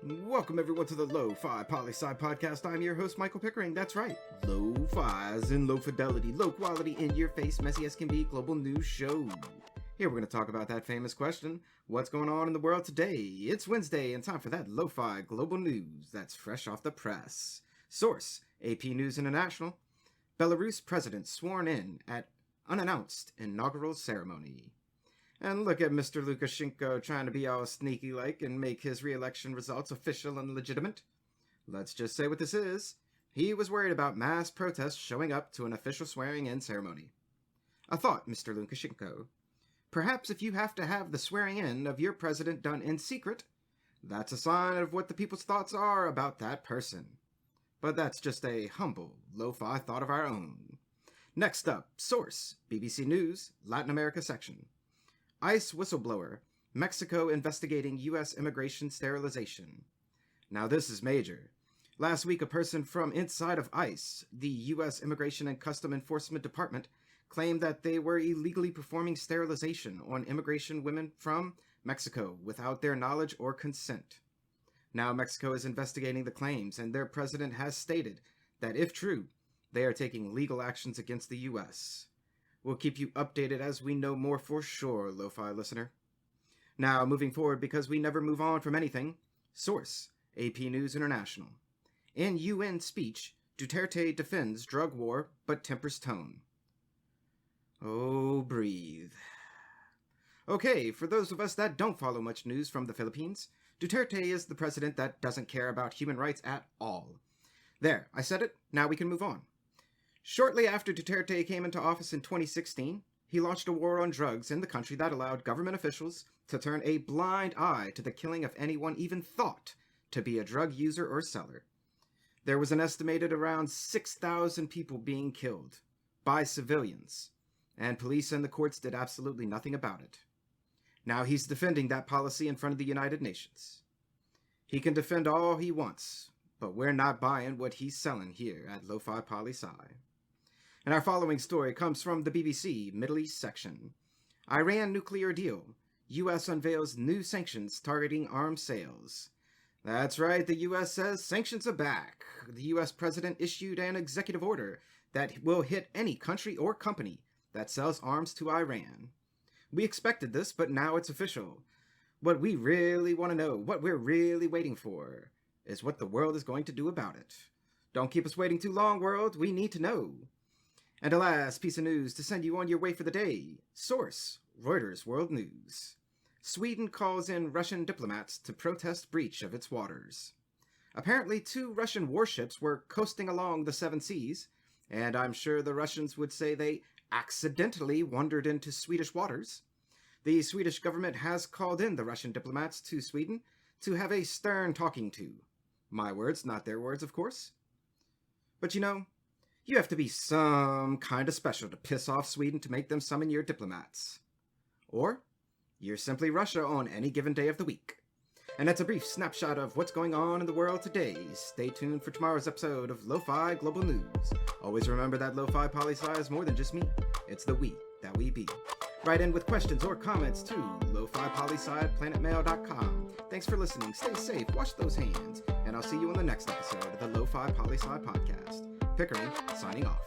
Welcome everyone to the Lofi Poli Sci podcast. I'm your host, Michael Pickering. That's right, Lo-Fi as in low fidelity, low quality, in your face, messy as can be, global news show. Here we're going to talk about that famous question, what's going on in the world today? It's Wednesday and time for that Lo-Fi global news that's fresh off the press. Source, AP News International. Belarus president sworn in at unannounced inaugural ceremony. And look at Mr. Lukashenko trying to be all sneaky-like and make his re-election results official and legitimate. Let's just say what this is. He was worried about mass protests showing up to an official swearing-in ceremony. A thought, Mr. Lukashenko. Perhaps if you have to have the swearing-in of your president done in secret, that's a sign of what the people's thoughts are about that person. But that's just a humble, lo-fi thought of our own. Next up, source, BBC News, Latin America section. ICE whistleblower, Mexico investigating U.S. immigration sterilization. Now this is major. Last week, a person from inside of ICE, the U.S. Immigration and Custom Enforcement Department, claimed that they were illegally performing sterilization on immigration women from Mexico without their knowledge or consent. Now Mexico is investigating the claims, and their president has stated that if true, they are taking legal actions against the U.S. We'll keep you updated as we know more for sure, Lo-Fi listener. Now, moving forward, because we never move on from anything, source, AP News International. In UN speech, Duterte defends drug war, but tempers tone. Oh, breathe. Okay, for those of us that don't follow much news from the Philippines, Duterte is the president that doesn't care about human rights at all. There, I said it, now we can move on. Shortly after Duterte came into office in 2016, he launched a war on drugs in the country that allowed government officials to turn a blind eye to the killing of anyone even thought to be a drug user or seller. There was an estimated around 6,000 people being killed by civilians, and police and the courts did absolutely nothing about it. Now he's defending that policy in front of the United Nations. He can defend all he wants, but we're not buying what he's selling here at Lofi Poli Sci. And our following story comes from the BBC Middle East section. Iran nuclear deal. U.S. unveils new sanctions targeting arms sales. That's right, the U.S. says sanctions are back. The U.S. president issued an executive order that will hit any country or company that sells arms to Iran. We expected this, but now it's official. What we really want to know, what we're really waiting for, is what the world is going to do about it. Don't keep us waiting too long, world. We need to know. And a last piece of news to send you on your way for the day. Source, Reuters World News. Sweden calls in Russian diplomats to protest breach of its waters. Apparently 2 Russian warships were coasting along the Seven Seas, and I'm sure the Russians would say they accidentally wandered into Swedish waters. The Swedish government has called in the Russian diplomats to Sweden to have a stern talking to. My words, not their words, of course. But you know, you have to be some kind of special to piss off Sweden to make them summon your diplomats. Or you're simply Russia on any given day of the week. And that's a brief snapshot of what's going on in the world today. Stay tuned for tomorrow's episode of Lo-Fi Global News. Always remember that Lofi Poli Sci is more than just me. It's the we that we be. Write in with questions or comments to lofipolisci@planetmail.com. Thanks for listening. Stay safe. Wash those hands. And I'll see you on the next episode of the Lofi Poli Sci podcast. Pickering, signing off.